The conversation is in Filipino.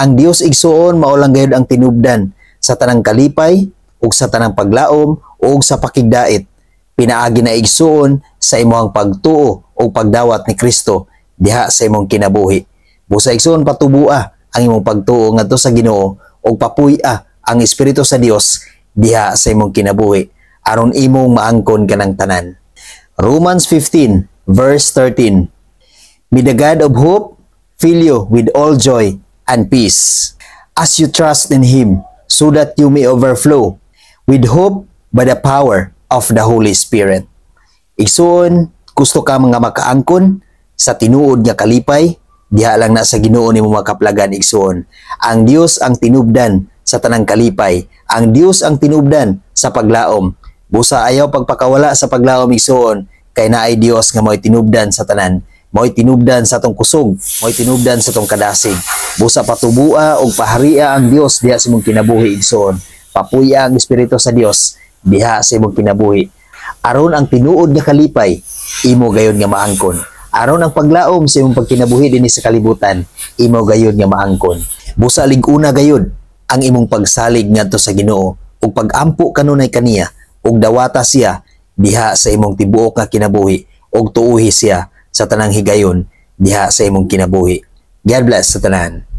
Ang Dios igsuon mao lang gayud ang tinubdan sa tanang kalipay ug sa tanang paglaom ug sa pakigdait. Pinaagi na igsuon sa imong pagtuo o pagdawat ni Kristo diha sa imong kinabuhi. Busa igsuon patubua ang imong pagtuo ngadto sa Ginoo ug papuy-a ang Espiritu sa Dios diha sa imong kinabuhi aron imong maangkon kanang tanan. Romans 15 verse 13. May the God of hope fill you with all joy and peace as you trust in Him, so that you may overflow with hope by the power of the Holy Spirit. Igsoon, gusto ka mga makaangkon sa tinuod nga kalipay, diha lang na sa Ginoo nimo makaplagan igsoon. Ang Dios ang tinubdan sa tanang kalipay, ang Dios ang tinubdan sa paglaom. Busa ayaw pagpakawala sa paglaom igsoon, kay naay Dios nga mo'y tinubdan sa tanan, mo'y tinubdan sa tong kusog, mo'y tinubdan sa tong kadasig. Busa patubua og paharia ang Dios diha sa imong kinabuhi igsoon. Papuya ang Espiritu sa Dios diha sa imong kinabuhi. Aron ang tinuod nga kalipay imo gayon nga maangkon. Aron ang paglaom sa imong pagkinabuhi dinhi sa kalibutan imo gayon nga maangkon. Busa lig-una gayud ang imong pagsalig ngadto sa Ginoo ug pag-ampo kanunay kaniya ug dawata siya diha sa imong tibuok nga kinabuhi ug tuuhi siya sa tanang higayon diha sa imong kinabuhi. God bless sa tanan.